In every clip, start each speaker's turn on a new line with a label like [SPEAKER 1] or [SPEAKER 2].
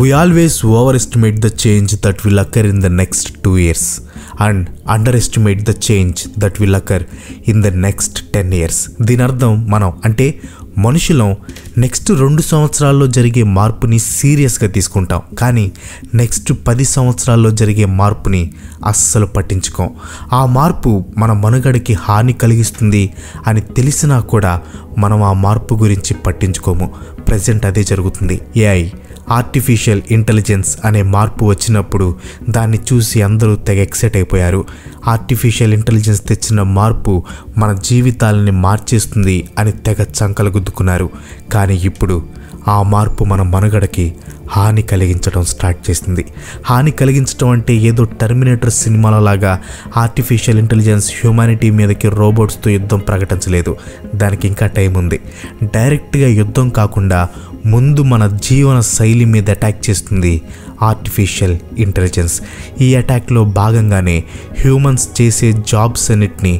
[SPEAKER 1] We always overestimate the change that will occur in the next 2 years and underestimate the change that will occur in the next 10 years. దీని అర్థం మనం అంటే మనుషులం next 2 సంవత్సరాల్లో జరిగే మార్పుని సీరియస్గా తీసుకుంటాం, కానీ నెక్స్ట్ 10 సంవత్సరాల్లో జరిగే మార్పుని అస్సలు పట్టించుకోం. ఆ మార్పు మన మనుగడకి హాని కలిగిస్తుంది అని తెలిసినా కూడా మనం ఆ మార్పు గురించి పట్టించుకోము. ప్రజెంట్ అదే జరుగుతుంది. ఏఐ ఆర్టిఫిషియల్ ఇంటెలిజెన్స్ అనే మార్పు వచ్చినప్పుడు దాన్ని చూసి అందరూ తెగ ఎక్సైట్ అయిపోయారు. ఆర్టిఫిషియల్ ఇంటెలిజెన్స్ తెచ్చిన మార్పు మన జీవితాలని మార్చేస్తుంది అని తెగ చంకలు గుద్దుకున్నారు. కానీ ఇప్పుడు ఆ మార్పు మన మనుగడకి హాని కలిగించడం స్టార్ట్ చేసింది. హాని కలిగించడం అంటే ఏదో టర్మినేటర్ సినిమాల లాగా ఆర్టిఫిషియల్ ఇంటెలిజెన్స్ హ్యూమానిటీ మీదకి రోబోట్స్తో యుద్ధం ప్రకటించలేదు. దానికి ఇంకా టైం ఉంది. డైరెక్ట్గా యుద్ధం కాకుండా ముందు మన జీవన శైలి మీద అటాక్ చేస్తుంది ఆర్టిఫిషియల్ ఇంటెలిజెన్స్. ఈ అటాక్లో భాగంగానే హ్యూమన్స్ చేసే జాబ్స్ అన్నిటిని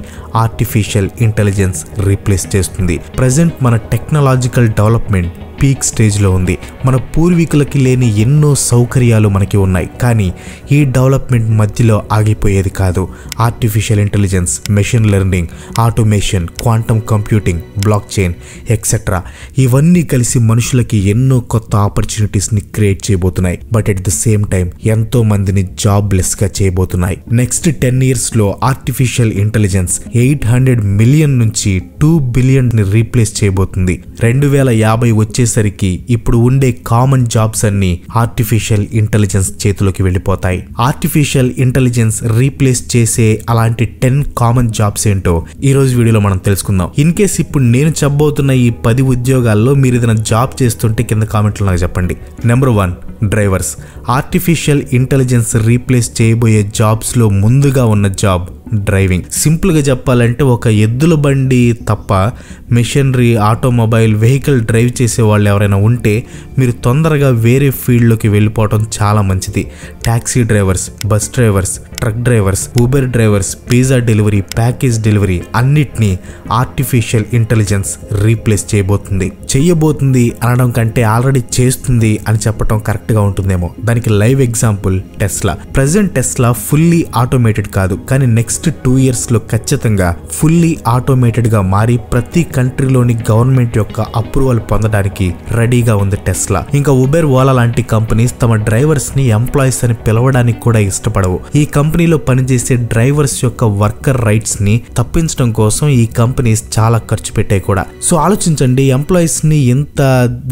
[SPEAKER 1] ఆర్టిఫిషియల్ ఇంటెలిజెన్స్ రీప్లేస్ చేస్తుంది. ప్రజెంట్ మన టెక్నాలజికల్ డెవలప్మెంట్ పీక్ స్టేజ్లో ఉంది. మన పూర్వీకులకి లేని ఎన్నో సౌకర్యాలు మనకి ఉన్నాయి, కానీ ఈ డెవలప్మెంట్ మధ్యలో ఆగిపోయేది కాదు. Artificial intelligence, machine learning, automation, quantum computing, blockchain etcetera ఇవన్నీ కలిసి మనుషులకి ఎన్నో కొత్త ఆపర్చునిటీస్ని క్రియేట్ చేయబోతున్నాయి. But at the same time ఎంతో మందిని జాబ్లెస్గా చేయబోతున్నాయి. నెక్స్ట్ 10 yearsలో ఆర్టిఫిషియల్ ఇంటెలిజెన్స్ 800 మిలియన్ నుంచి 2 బిలియన్ని రీప్లేస్ చేయబోతుంది. 2050 వచ్చేసరికి ఇప్పుడు ఉండే కామన్ జాబ్స్ అన్ని ఆర్టిఫిషియల్ ఇంటెలిజెన్స్ చేతిలోకి వెళ్ళిపోతాయి. ఆర్టిఫిషియల్ ఇంటెలిజెన్స్ రీప్లేస్ చేసే అలాంటి 10 కామన్ జాబ్స్ ఏంటో ఈ రోజు వీడియోలో మనం తెలుసుకుందాం. ఇన్ కేస్ ఇప్పుడు నేను చెప్పబోతున్న ఈ 10 ఉద్యోగాల్లో మీరు ఏదైనా జాబ్ చేస్తుంటే కింద కామెంట్లో నాకు చెప్పండి. Number 1 drivers. Artificial intelligence replace చేయబోయే జాబ్స్లో ముందుగా ఉన్న జాబ్ డ్రైవింగ్. సింపుల్గా చెప్పాలంటే ఒక ఎద్దుల బండి తప్ప మెషినరీ, ఆటోమొబైల్, వెహికల్ డ్రైవ్ చేసే వాళ్ళు ఎవరైనా ఉంటే మీరు తొందరగా వేరే ఫీల్డ్లోకి వెళ్ళిపోవడం చాలా మంచిది. Taxi drivers, bus drivers, truck drivers, Uber drivers, pizza delivery, package delivery అన్నిటినీ ఆర్టిఫిషియల్ ఇంటెలిజెన్స్ రీప్లేస్ చేయబోతుంది అనడం కంటే ఆల్రెడీ చేస్తుంది అని చెప్పడం కరెక్ట్గా ఉంటుందేమో. దానికి live example Tesla. Present Tesla fully automated కాదు, కానీ నెక్స్ట్ 2 yearsలో ఖచ్చితంగా ఫుల్లీ ఆటోమేటెడ్గా మారి ప్రతి కంట్రీలోని గవర్నమెంట్ యొక్క అప్రూవల్ పొందడానికి రెడీగా ఉంది టెస్లా. ఇంకా ఉబెర్, ఓలా లాంటి కంపెనీస్ తమ డ్రైవర్స్ ని ఎంప్లాయీస్ అని పిలవడానికి కూడా ఇష్టపడవు. ఈ కంపెనీలో పనిచేసే డ్రైవర్స్ యొక్క వర్కర్ రైట్స్ ని తప్పించడం కోసం ఈ కంపెనీస్ చాలా ఖర్చు పెట్టాయి కూడా. సో ఆలోచించండి, ఎంప్లాయీస్ ని ఎంత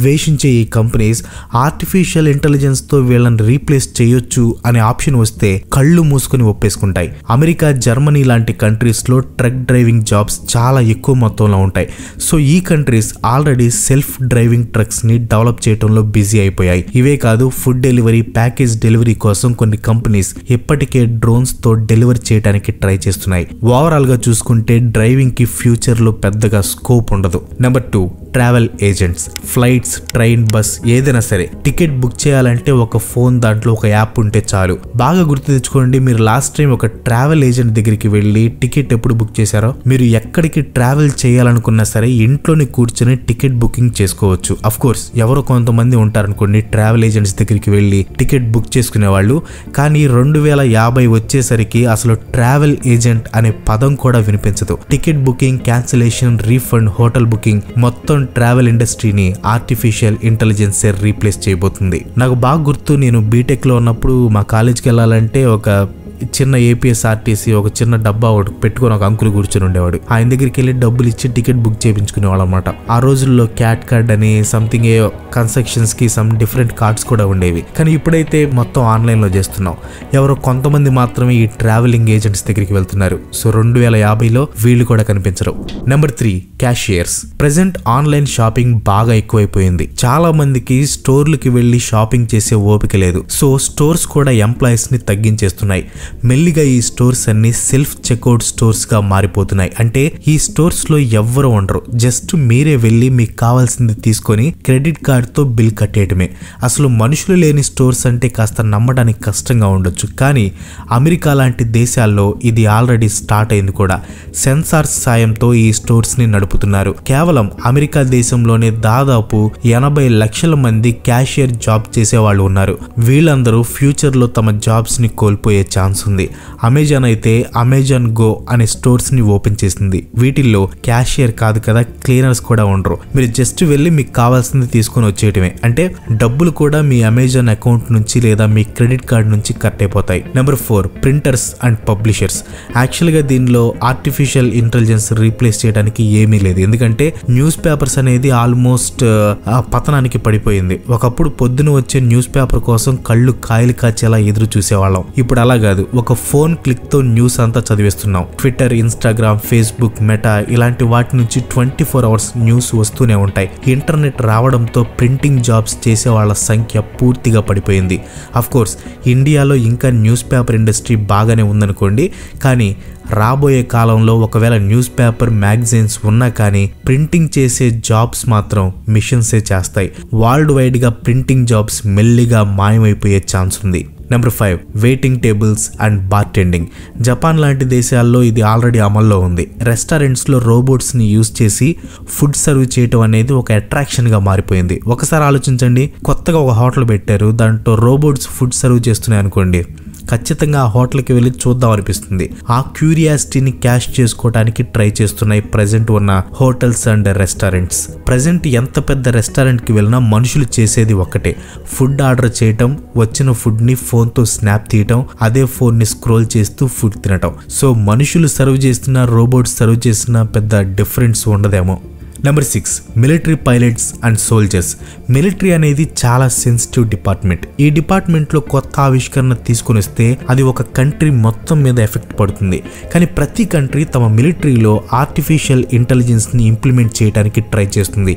[SPEAKER 1] ద్వేషించే ఈ కంపెనీస్ ఆర్టిఫిషియల్ ఇంటెలిజెన్స్ తో వీళ్ళని రీప్లేస్ చేయొచ్చు అనే ఆప్షన్ వస్తే కళ్ళు మూసుకొని ఒప్పేసుకుంటాయి. అమెరికా, జర్మనీ లాంటి కంట్రీస్ లో ట్రక్ డ్రైవింగ్ జాబ్స్ చాలా ఎక్కువ మొత్తంలో ఉంటాయి. సో ఈ countries already self driving trucks ని డెవలప్ చేయడంలో బిజీ అయిపోయాయి. ఇవే కాదు, ఫుడ్ డెలివరీ, ప్యాకేజ్ డెలివరీ కోసం కొన్ని కంపెనీస్ ఇప్పటికే డ్రోన్స్ తో డెలివరీ చేయడానికి ట్రై చేస్తున్నాయి. ఓవరాల్ గా చూసుకుంటే డ్రైవింగ్ కి ఫ్యూచర్ లో పెద్దగా స్కోప్ ఉండదు. Number 2 travel agents. Flights, train, bus ఏదైనా సరే టికెట్ బుక్ చేయాలంటే ఒక ఫోన్, దాంట్లో ఒక యాప్ ఉంటే చాలు. బాగా గుర్తు తెచ్చుకోండి, మీరు లాస్ట్ టైం ఒక ట్రావెల్ ఏజెంట్ దగ్గరికి వెళ్ళి టికెట్ ఎప్పుడు బుక్ చేశారో? మీరు ఎక్కడికి ట్రావెల్ చేయాలనుకున్నా సరే ఇంట్లోనే కూర్చొని టికెట్ బుకింగ్ చేసుకోవచ్చు. అఫ్ కోర్స్ ఎవరో కొంతమంది ఉంటారనుకోండి ట్రావెల్ ఏజెంట్స్ దగ్గరికి వెళ్ళి టికెట్ బుక్ చేసుకునే వాళ్ళు, కానీ 2050 వచ్చేసరికి అసలు ట్రావెల్ ఏజెంట్ అనే పదం కూడా వినిపించదు. Ticket booking, cancellation, refund, hotel booking మొత్తం ట్రావెల్ ఇండస్ట్రీని ఆర్టిఫిషియల్ ఇంటెలిజెన్స్ రీప్లేస్ చేయబోతుంది. నాకు బాగా గుర్తు, నేను బీటెక్లో ఉన్నప్పుడు మా కాలేజ్కి వెళ్ళాలంటే ఒక చిన్న ఏపీఎస్ఆర్టీసీ ఒక చిన్న డబ్బా పెట్టుకుని ఒక అంకుల్ కూర్చొని ఉండేవాడు. ఆయన దగ్గరికి వెళ్ళి డబ్బులు ఇచ్చి టికెట్ బుక్ చేయించుకునేవాళ్ళు అనమాట. ఆ రోజుల్లో క్యాట్ కార్డ్ అని సంథింగ్ ఏ కన్స్ట్రక్షన్స్ కి సమ్ డిఫరెంట్ కార్డ్స్ కూడా ఉండేవి. కానీ ఇప్పుడైతే మొత్తం ఆన్లైన్ లో చేస్తున్నాం. ఎవరో కొంతమంది మాత్రమే ఈ ట్రావెలింగ్ ఏజెంట్స్ దగ్గరికి వెళ్తున్నారు. సో 2050లో వీళ్ళు కూడా కనిపించరు. Number 3 cashiers. Present online shopping బాగా ఎక్కువైపోయింది. చాలా మందికి స్టోర్లకి వెళ్ళి షాపింగ్ చేసే ఓపిక లేదు. సో స్టోర్స్ కూడా ఎంప్లాయీస్ ని తగ్గించేస్తున్నాయి. మెల్లిగా ఈ స్టోర్స్ అన్ని సెల్ఫ్ చెక్అవుట్ స్టోర్స్ గా మారిపోతున్నాయి. అంటే ఈ స్టోర్స్ లో ఎవ్వరు ఉండరు, జస్ట్ మీరే వెళ్ళి మీకు కావాల్సింది తీసుకొని క్రెడిట్ కార్డ్ తో బిల్ కట్టేయటమే. అసలు మనుషులు లేని స్టోర్స్ అంటే కాస్త నమ్మడానికి కష్టంగా ఉండొచ్చు, కానీ అమెరికా లాంటి దేశాల్లో ఇది ఆల్రెడీ స్టార్ట్ అయింది కూడా. సెన్సార్స్ సాయంతో ఈ స్టోర్స్ ని నడుపుతున్నారు. కేవలం అమెరికా దేశంలోనే దాదాపు 80 లక్షల మంది క్యాషియర్ జాబ్ చేసే వాళ్ళు ఉన్నారు. వీళ్ళందరూ ఫ్యూచర్ లో తమ జాబ్స్ ని కోల్పోయే ఛాన్స్ ఉంది. అమెజాన్ అయితే అమెజాన్ గో అనే స్టోర్స్ ని ఓపెన్ చేసింది. వీటిల్లో క్యాషియర్ కాదు కదా, క్లీనర్స్ కూడా ఉండరు. మీరు జస్ట్ వెళ్ళి మీకు కావాల్సింది తీసుకొని వచ్చేయటమే. అంటే డబ్బులు కూడా మీ అమెజాన్ అకౌంట్ నుంచి లేదా మీ క్రెడిట్ కార్డ్ నుంచి కట్ అయిపోతాయి. Number 4, printers and publishers. Actual గా దీనిలో ఆర్టిఫిషియల్ ఇంటెలిజెన్స్ రీప్లేస్ చేయడానికి ఏమీ లేదు. ఎందుకంటే న్యూస్ పేపర్స్ అనేది ఆల్మోస్ట్ పతనానికి పడిపోయింది. ఒకప్పుడు పొద్దున వచ్చే న్యూస్ పేపర్ కోసం కళ్ళు కాయలు కాచేలా ఎదురు చూసేవాళ్ళం. ఇప్పుడు అలా కాదు, ఒక ఫోన్ క్లిక్ తో న్యూస్ అంతా చదివేస్తున్నాం. ట్విట్టర్, ఇన్స్టాగ్రామ్, ఫేస్బుక్, మెటా ఇలాంటి వాటి నుంచి 24 అవర్స్ న్యూస్ వస్తూనే ఉంటాయి. ఇంటర్నెట్ రావడంతో ప్రింటింగ్ జాబ్స్ చేసే వాళ్ళ సంఖ్య పూర్తిగా పడిపోయింది. అఫ్ కోర్స్ ఇండియాలో ఇంకా న్యూస్ పేపర్ ఇండస్ట్రీ బాగానే ఉందనుకోండి, కానీ రాబోయే కాలంలో ఒకవేళ న్యూస్ పేపర్, మ్యాగజైన్స్ ఉన్నా కానీ ప్రింటింగ్ చేసే జాబ్స్ మాత్రం మిషన్సే చేస్తాయి. వరల్డ్ వైడ్ గా ప్రింటింగ్ జాబ్స్ మెల్లిగా మాయమైపోయే ఛాన్స్ ఉంది. Number 5, waiting tables and bartending. Japan లాంటి దేశాల్లో ఇది ఆల్రెడీ అమల్లో ఉంది. రెస్టారెంట్స్లో రోబోట్స్ని యూజ్ చేసి ఫుడ్ సర్వ్ చేయటం అనేది ఒక అట్రాక్షన్గా మారిపోయింది. ఒకసారి ఆలోచించండి, కొత్తగా ఒక హోటల్ పెట్టారు, దాంట్లో రోబోట్స్ ఫుడ్ సర్వ్ చేస్తున్నాయి అనుకోండి, ఖచ్చితంగా ఆ హోటల్కి వెళ్ళి చూద్దాం అనిపిస్తుంది. ఆ క్యూరియాసిటీని క్యాష్ చేసుకోవడానికి ట్రై చేస్తున్నాయి ప్రజెంట్ ఉన్న హోటల్స్ అండ్ రెస్టారెంట్స్. ప్రజెంట్ ఎంత పెద్ద రెస్టారెంట్కి వెళ్ళినా మనుషులు చేసేది ఒక్కటే, ఫుడ్ ఆర్డర్ చేయటం, వచ్చిన ఫుడ్ని ఫోన్తో స్నాప్ తీయటం, అదే ఫోన్ని స్క్రోల్ చేస్తూ ఫుడ్ తినటం. సో మనుషులు సర్వ్ చేస్తున్న, రోబోట్స్ సర్వ్ చేస్తున్న పెద్ద డిఫరెన్స్ ఉండదేమో. Number 6, military pilots and soldiers. Military అనేది చాలా సెన్సిటివ్ డిపార్ట్మెంట్. ఈ డిపార్ట్మెంట్లో కొత్త ఆవిష్కరణ తీసుకుని వస్తే అది ఒక కంట్రీ మొత్తం మీద ఎఫెక్ట్ పడుతుంది. కానీ ప్రతి కంట్రీ తమ మిలిటరీలో ఆర్టిఫిషియల్ ఇంటెలిజెన్స్ని ఇంప్లిమెంట్ చేయడానికి ట్రై చేస్తుంది.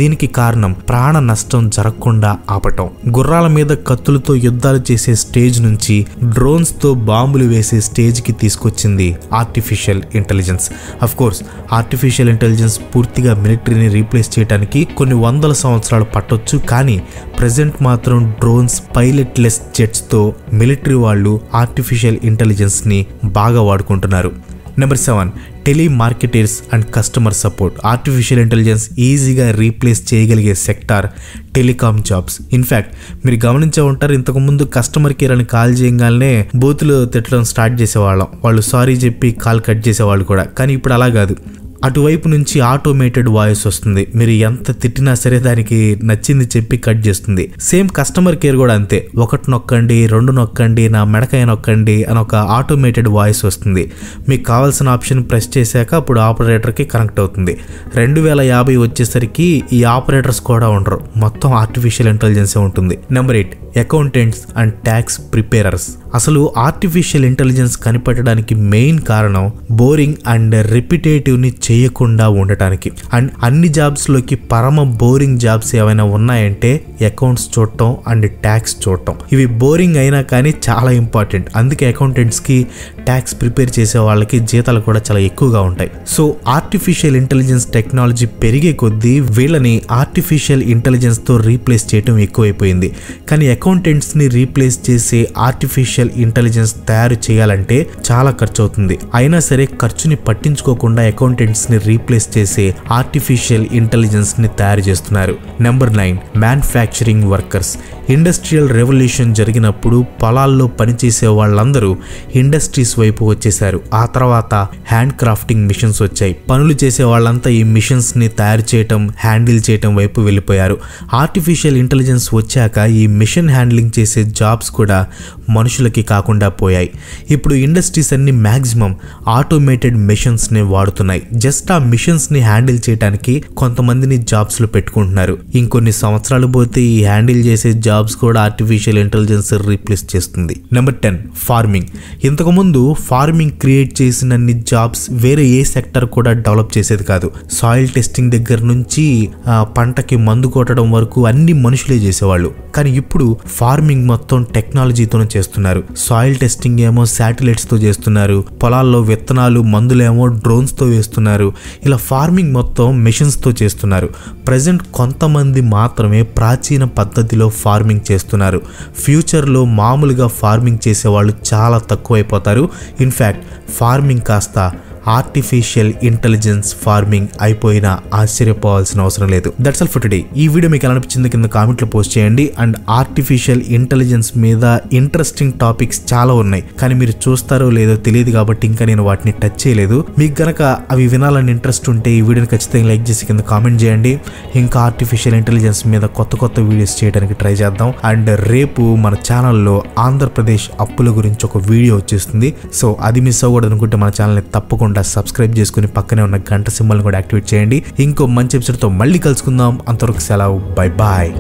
[SPEAKER 1] దీనికి కారణం ప్రాణ నష్టం జరగకుండా ఆపటం. గుర్రాల మీద కత్తులతో యుద్ధాలు చేసే స్టేజ్ నుంచి డ్రోన్స్తో బాంబులు వేసే స్టేజ్కి తీసుకొచ్చింది artificial intelligence. Of course artificial intelligence పూర్తిగా మిలిటరీని రీప్లేస్ చేయడానికి కొన్ని వందల సంవత్సరాలు పట్టొచ్చు, కానీ ప్రెజెంట్ మాత్రం డ్రోన్స్, పైలట్లెస్ జెట్స్తో మిలిటరీ వాళ్ళు ఆర్టిఫిషియల్ ఇంటెలిజెన్స్ని బాగా వాడుకుంటున్నారు. Number 7, telemarketers and customer support. Artificial intelligence ఈజీగా రీప్లేస్ చేయగలిగే సెక్టార్ టెలికామ్ జాబ్స్. ఇన్ఫ్యాక్ట్ మీరు గమనించే ఉంటారు, ఇంతకుముందు కస్టమర్ కేర్ అని కాల్ చేయగానే బూతులు తిట్టడం స్టార్ట్ చేసేవాళ్ళం, వాళ్ళు సారీ చెప్పి కాల్ కట్ చేసేవాళ్ళు కూడా. కానీ ఇప్పుడు అలా కాదు, అటువైపు నుంచి ఆటోమేటెడ్ వాయిస్ వస్తుంది. మీరు ఎంత తిట్టినా సరే దానికి నచ్చింది చెప్పి కట్ చేస్తుంది. సేమ్ కస్టమర్ కేర్ కూడా అంతే, 1 నొక్కండి, 2 నొక్కండి, నా మెడకాయ నొక్కండి అని ఒక ఆటోమేటెడ్ వాయిస్ వస్తుంది. మీకు కావాల్సిన ఆప్షన్ ప్రెస్ చేశాక అప్పుడు ఆపరేటర్కి కనెక్ట్ అవుతుంది. 2050 వచ్చేసరికి ఈ ఆపరేటర్స్ కూడా ఉండరు, మొత్తం ఆర్టిఫిషియల్ ఇంటెలిజెన్సే ఉంటుంది. Number 8, accountants and tax preparers. అసలు ఆర్టిఫిషియల్ ఇంటెలిజెన్స్ కనిపెట్టడానికి మెయిన్ కారణం బోరింగ్ అండ్ రిపిటేటివ్ని చేయకుండా ఉండటానికి. అండ్ అన్ని జాబ్స్లోకి పరమ బోరింగ్ జాబ్స్ ఏమైనా ఉన్నాయంటే అకౌంట్స్ చూడటం అండ్ ట్యాక్స్ చూడటం. ఇవి బోరింగ్ అయినా కానీ చాలా ఇంపార్టెంట్. అందుకే అకౌంటెంట్స్కి, ట్యాక్స్ ప్రిపేర్ చేసే వాళ్ళకి జీతాలు కూడా చాలా ఎక్కువగా ఉంటాయి. సో ఆర్టిఫిషియల్ ఇంటెలిజెన్స్ టెక్నాలజీ పెరిగే కొద్దీ వీళ్ళని ఆర్టిఫిషియల్ ఇంటెలిజెన్స్తో రీప్లేస్ చేయడం ఎక్కువైపోయింది. కానీ అకౌంటెంట్స్ని రీప్లేస్ చేసే ఆర్టిఫిషియల్ ఇంటెలిజెన్స్ తయారు చేయాలంటే చాలా ఖర్చు అవుతుంది. అయినా సరే ఖర్చుని పట్టించుకోకుండా అకౌంటెంట్స్ని రీప్లేస్ చేసే ఆర్టిఫిషియల్ ఇంటెలిజెన్స్ని తయారు చేస్తున్నారు. Number 9, manufacturing workers. Industrial revolution జరిగినప్పుడు పొలాల్లో పనిచేసే వాళ్ళందరూ ఇండస్ట్రీస్ వైపు వచ్చేసారు. ఆ తర్వాత హ్యాండ్ క్రాఫ్టింగ్ మిషన్స్ వచ్చాయి. పనులు చేసే వాళ్ళంతా ఈ మిషన్స్ని తయారు చేయటం, హ్యాండిల్ చేయటం వైపు వెళ్ళిపోయారు. ఆర్టిఫిషియల్ ఇంటెలిజెన్స్ వచ్చాక ఈ మిషన్ హ్యాండ్లింగ్ చేసే జాబ్స్ కూడా మనుషులకి కాకుండా పోయాయి. ఇప్పుడు ఇండస్ట్రీస్ అన్ని మ్యాక్సిమం ఆటోమేటెడ్ మెషిన్స్ని వాడుతున్నాయి. జస్ట్ ఆ మిషన్స్ ని హ్యాండిల్ చేయడానికి కొంతమందిని జాబ్స్ లో పెట్టుకుంటున్నారు. ఇంకొన్ని సంవత్సరాలు పోతే ఈ హ్యాండిల్ చేసే జాబ్స్ కూడా ఆర్టిఫిషియల్ ఇంటెలిజెన్స్ రీప్లేస్ చేస్తుంది. Number 10 farming. ఇంతకుముందు ఫార్మింగ్ క్రియేట్ చేసినన్ని జాబ్స్ వేరే ఏ సెక్టర్ కూడా డెవలప్ చేసేది కాదు. సాయిల్ టెస్టింగ్ దగ్గర నుంచి పంటకి మందు కొట్టడం వరకు అన్ని మనుషులే చేసేవాళ్ళు. కానీ ఇప్పుడు ఫార్మింగ్ మొత్తం టెక్నాలజీతోనే చేస్తున్నారు. సాయిల్ టెస్టింగ్ ఏమో శాటిలైట్స్ తో చేస్తున్నారు, పొలాల్లో విత్తనాలు మందులేమో డ్రోన్స్ తో వేస్తున్నారు. ఇలా ఫార్మింగ్ మొత్తం మెషిన్స్ తో చేస్తున్నారు. ప్రజెంట్ కొంతమంది మాత్రమే ప్రాచీన పద్ధతిలో ఫార్మింగ్ చేస్తున్నారు. ఫ్యూచర్లో మామూలుగా ఫార్మింగ్ చేసేవాళ్ళు చాలా తక్కువైపోతారు. ఇన్ఫ్యాక్ట్ ఫార్మింగ్ కాస్త ఆర్టిఫిషియల్ ఇంటెలిజెన్స్ ఫార్మింగ్ అయిపోయినా ఆశ్చర్యపోవాల్సిన అవసరం లేదు. That's all for today. ఈ వీడియో మీకు ఎలా అనిపించింది కింద కామెంట్లో పోస్ట్ చేయండి. అండ్ ఆర్టిఫిషియల్ ఇంటెలిజెన్స్ మీద ఇంట్రెస్టింగ్ టాపిక్స్ చాలా ఉన్నాయి, కానీ మీరు చూస్తారో లేదో తెలియదు కాబట్టి ఇంకా నేను వాటిని టచ్ చేయలేదు. మీకు గనక అవి వినాలని ఇంట్రెస్ట్ ఉంటే ఈ వీడియోని ఖచ్చితంగా లైక్ చేసి కింద కామెంట్ చేయండి. ఇంకా ఆర్టిఫిషియల్ ఇంటెలిజెన్స్ మీద కొత్త వీడియోస్ చేయడానికి ట్రై చేద్దాం. అండ్ రేపు మన ఛానల్లో ఆంధ్రప్రదేశ్ అప్పుల గురించి ఒక వీడియో వచ్చేస్తుంది. సో అది మిస్ అవ్వకూడదు అనుకుంటే మన ఛానల్ని తప్పకుండా సబ్స్క్రైబ్ చేసుకుని పక్కనే ఉన్న గంట సింబల్ని కూడా యాక్టివేట్ చేయండి. ఇంకో మంచి ఎపిసోడ్తో మళ్ళీ కలుసుకుందాం. అంతవరకు సెలవు. Bye bye.